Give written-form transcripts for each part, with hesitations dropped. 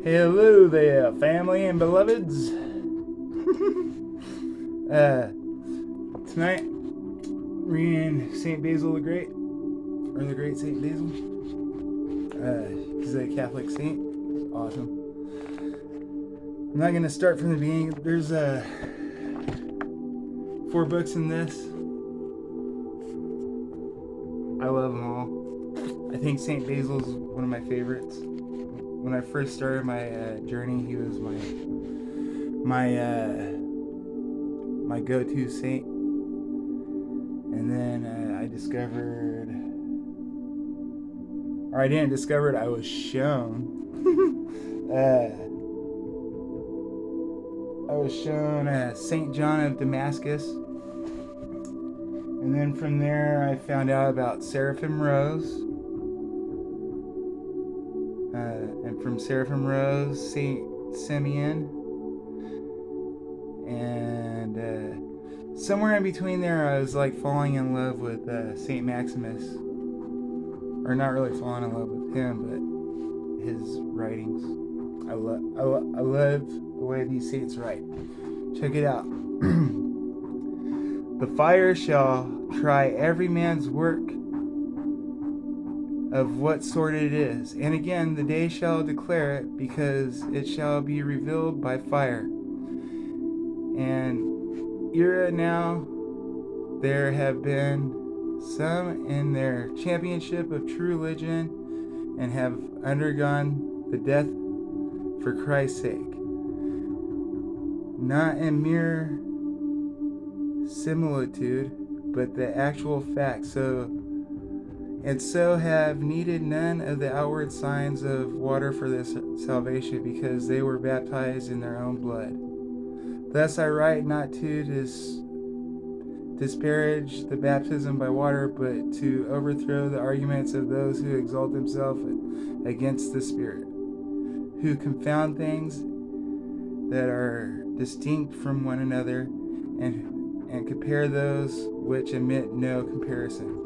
Hello there, family and beloveds. Tonight, reading St. Basil the Great, or the Great St. Basil. He's a Catholic saint. Awesome. I'm not going to start from the beginning. There's 4 books in this. I love them all. I think St. Basil's one of my favorites. When I first started my journey, he was my go-to saint. And then I discovered, or I didn't discover it, I was shown. I was shown St. John of Damascus. And then from there, I found out about Seraphim Rose. And from Seraphim Rose, St. Simeon. And somewhere in between there, I was like falling in love with St. Maximus. Or not really falling in love with him, but his writings. I love the way these saints write. Check it out. The fire shall try every man's work of what sort it is. And again, the day shall declare it, because it shall be revealed by fire. And ere now there have been some in their championship of true religion and have undergone the death for Christ's sake, not in mere similitude, but the actual fact. So have needed none of the outward signs of water for this salvation, because they were baptized in their own blood. Thus I write not to disparage the baptism by water, but to overthrow the arguments of those who exalt themselves against the Spirit, who confound things that are distinct from one another, and compare those which admit no comparison.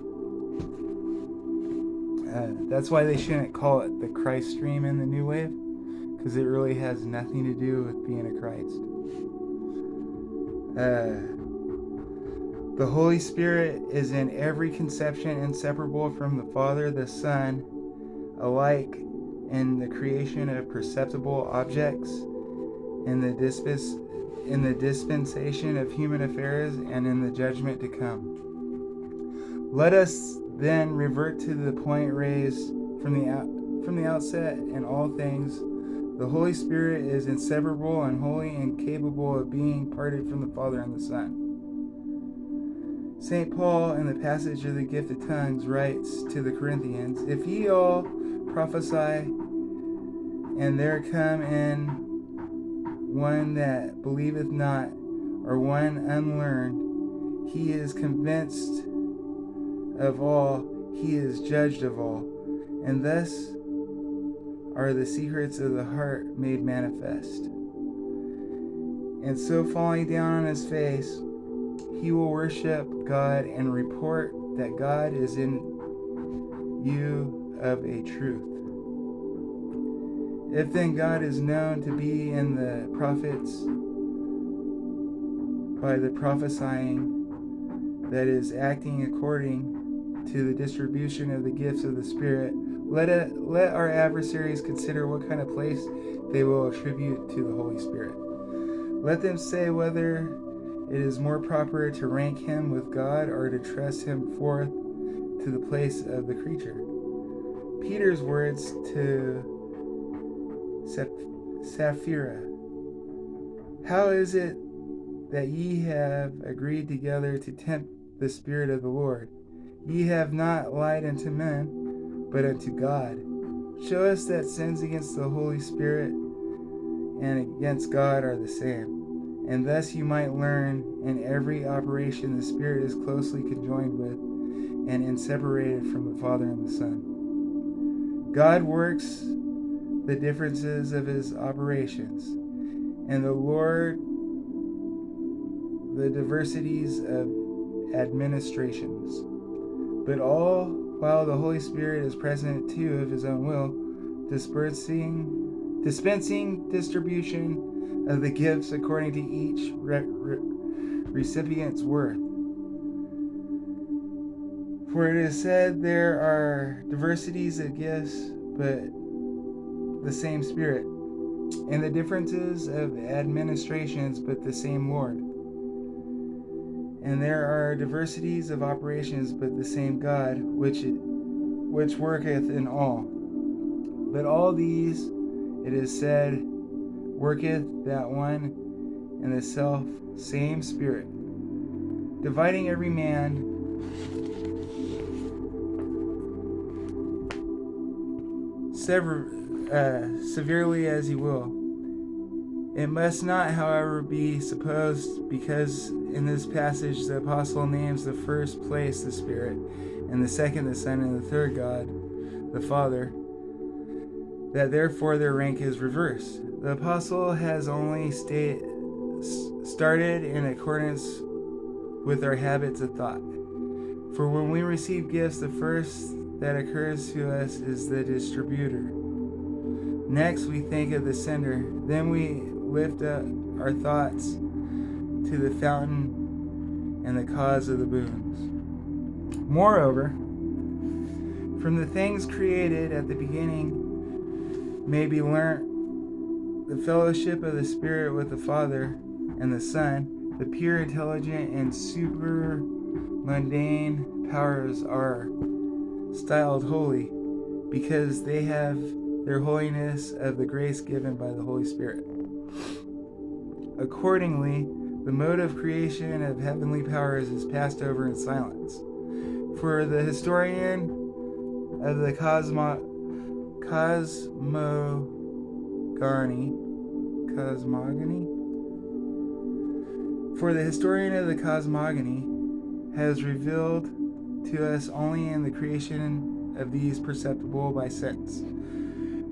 That's why they shouldn't call it the Christ stream in the New Wave, because it really has nothing to do with being a Christ. The Holy Spirit is in every conception inseparable from the Father, the Son, alike in the creation of perceptible objects, in the dispensation of human affairs, and in the judgment to come. Let us then revert to the point raised from the outset. In all things, the Holy Spirit is inseparable and holy and capable of being parted from the Father and the Son. St. Paul, in the passage of the gift of tongues, writes to the Corinthians, "If ye all prophesy, and there come in one that believeth not, or one unlearned, he is convinced of all, he is judged of all. And thus are the secrets of the heart made manifest." And so, falling down on his face, he will worship God and report that God is in you of a truth. If then God is known to be in the prophets by the prophesying that is acting according to the distribution of the gifts of the Spirit, let our adversaries consider what kind of place they will attribute to the Holy Spirit. Let them say whether it is more proper to rank him with God, or to trust him forth to the place of the creature. Peter's words to Sapphira: "How is it that ye have agreed together to tempt the Spirit of the Lord? Ye have not lied unto men, but unto God. Show us that sins against the Holy Spirit and against God are the same. And thus you might learn, in every operation the Spirit is closely conjoined with and inseparated from the Father and the Son. God works the differences of his operations, and the Lord the diversities of administrations. But all while the Holy Spirit is present too of his own will, dispersing dispensing distribution of the gifts according to each recipient's worth. For it is said, there are diversities of gifts, but the same Spirit, and the differences of administrations, but the same Lord. And there are diversities of operations, but the same God, which worketh in all. But all these, it is said, worketh that one and the self same Spirit, dividing every man severely as he will. It must not, however, be supposed, because in this passage the apostle names the first place the Spirit, and the second the Son, and the third God, the Father, that therefore their rank is reversed. The apostle has only started in accordance with our habits of thought. For when we receive gifts, the first that occurs to us is the distributor. Next, we think of the sender. Then we lift up our thoughts to the fountain and the cause of the boons. Moreover, from the things created at the beginning may be learnt the fellowship of the Spirit with the Father and the Son. The pure, intelligent, and super mundane powers are styled holy, because they have their holiness of the grace given by the Holy Spirit. Accordingly, the mode of creation of heavenly powers is passed over in silence. For the historian of the cosmogony, has revealed to us only in the creation of these perceptible by sense.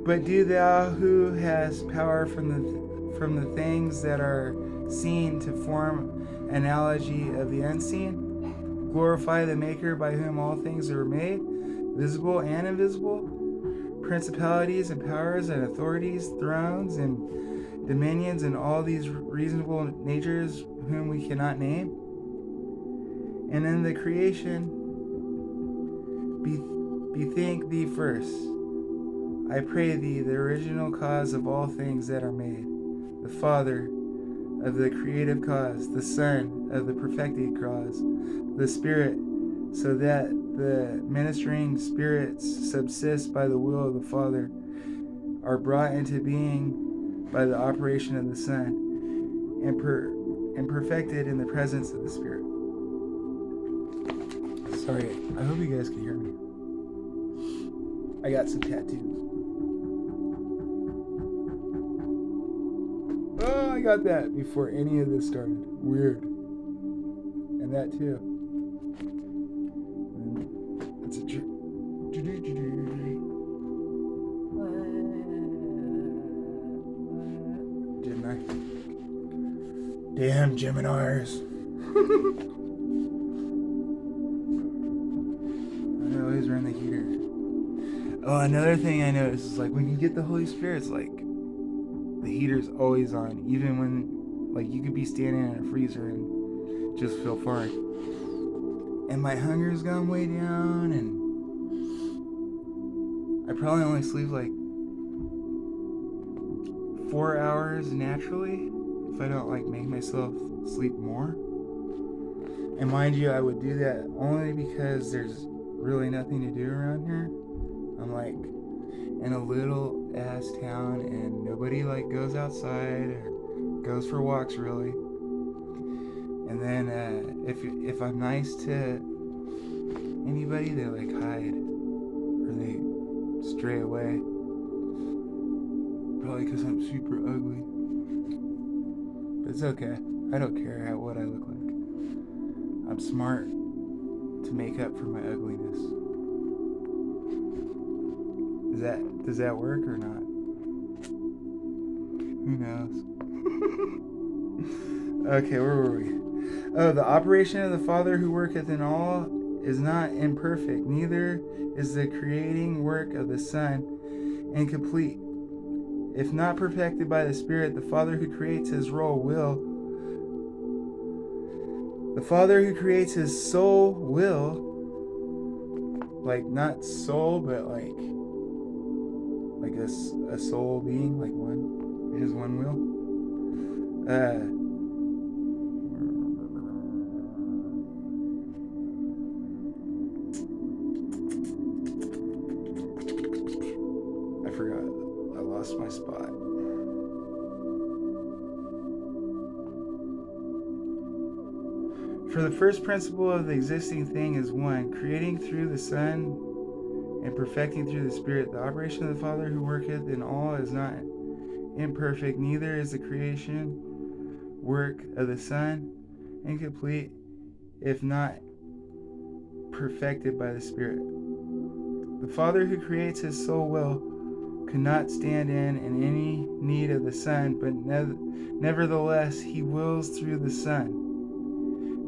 But do thou, who hast power from the things that are seen to form analogy of the unseen, glorify the Maker by whom all things are made, visible and invisible, principalities and powers and authorities, thrones and dominions, and all these reasonable natures whom we cannot name. And in the creation, bethink thee first, I pray thee, the original cause of all things that are made, the Father of the creative cause, the Son of the perfected cause, the Spirit, so that the ministering spirits subsist by the will of the Father, are brought into being by the operation of the Son, and perfected in the presence of the Spirit. Sorry, I hope you guys can hear me. I got some tattoos. Oh, I got that before any of this started. Weird. And that too. It's a Gemini. Damn Geminis. I always run the heater. Oh, another thing I noticed is like when you get the Holy Spirit, it's like the heater's always on, even when like you could be standing in a freezer and just feel fine. And my hunger's gone way down, and I probably only sleep like 4 hours naturally if I don't like make myself sleep more. And mind you, I would do that only because there's really nothing to do around here. I'm like in a little ass town and nobody like goes outside or goes for walks really. And then if I'm nice to anybody, they like hide or they stray away. Probably because I'm super ugly. But it's okay. I don't care what I look like. I'm smart to make up for my ugliness. Does that work or not? Who knows? Okay, where were we? Oh, the operation of the Father who worketh in all is not imperfect, neither is the creating work of the Son incomplete. If not perfected by the Spirit, the Father who creates his soul will, like not soul, but like a soul being, like one, his one will. I forgot. I lost my spot. For the first principle of the existing thing is one, creating through the Son and perfecting through the Spirit. The operation of the Father who worketh in all is not imperfect, neither is the creation work of the Son incomplete if not perfected by the Spirit. The Father who creates his soul will could not stand in any need of the Son, but nevertheless he wills through the Son.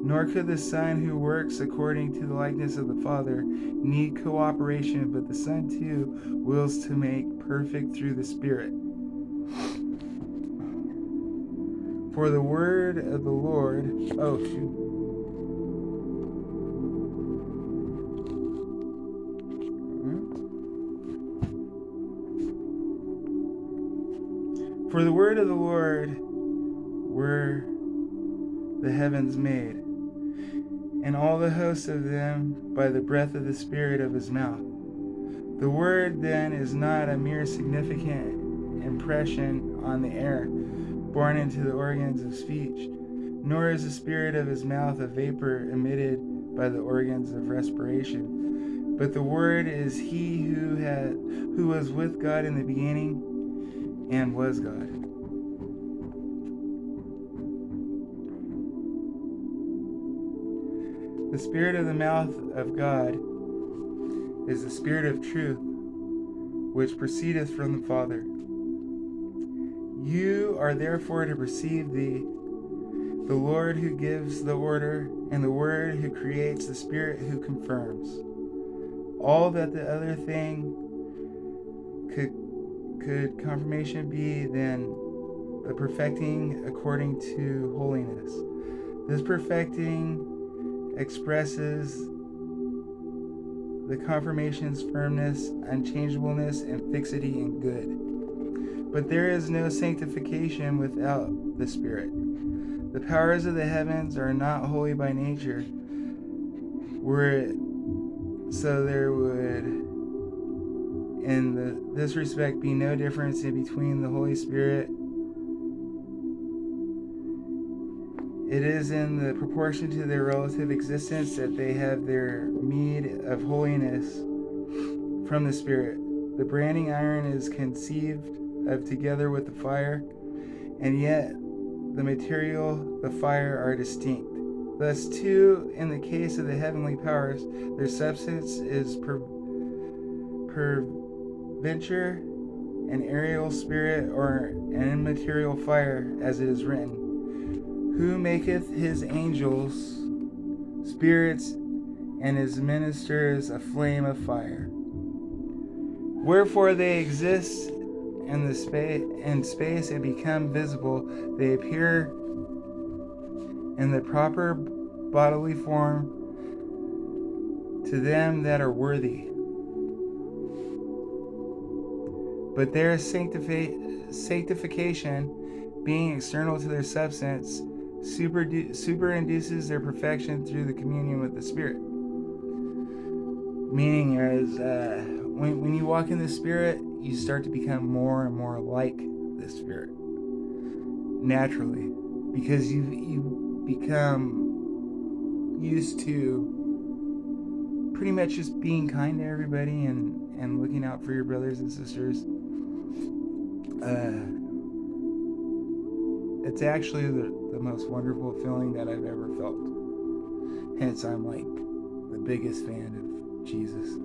Nor could the Son who works according to the likeness of the Father need cooperation, but the Son too wills to make perfect through the Spirit. For the word of the Lord, For the word of the Lord were the heavens made, and all the hosts of them by the breath of the Spirit of his mouth. The word then is not a mere significant impression on the air, born into the organs of speech, nor is the Spirit of his mouth a vapor emitted by the organs of respiration. But the word is he who was with God in the beginning and was God. The Spirit of the mouth of God is the Spirit of truth, which proceedeth from the Father. You are therefore to perceive the Lord who gives the order, and the Word who creates, the Spirit who confirms. All that the other thing could confirmation be, then the perfecting according to holiness. This perfecting expresses the confirmation's firmness, unchangeableness, and fixity in good. But there is no sanctification without the Spirit. The powers of the heavens are not holy by nature. Were it so, there would, in this respect, be no difference in between the Holy Spirit. It is in the proportion to their relative existence that they have their meed of holiness from the Spirit. The branding iron is conceived of together with the fire, and yet the material, the fire, are distinct. Thus, too, in the case of the heavenly powers, their substance is peradventure an aerial spirit or an immaterial fire, as it is written, who maketh his angels spirits and his ministers a flame of fire. Wherefore they exist in space and become visible. They appear in the proper bodily form to them that are worthy. But their sanctification, being external to their substance, superinduces their perfection through the communion with the Spirit. Meaning, when you walk in the Spirit, you start to become more and more like the Spirit naturally, because you become used to pretty much just being kind to everybody and looking out for your brothers and sisters. It's actually the most wonderful feeling that I've ever felt. Hence, I'm like the biggest fan of Jesus.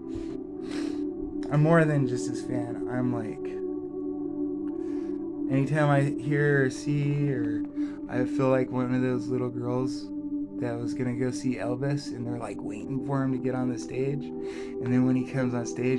I'm more than just his fan. I'm like, anytime I hear or see, or I feel like one of those little girls that was gonna go see Elvis, and they're like waiting for him to get on the stage, and then when he comes on stage,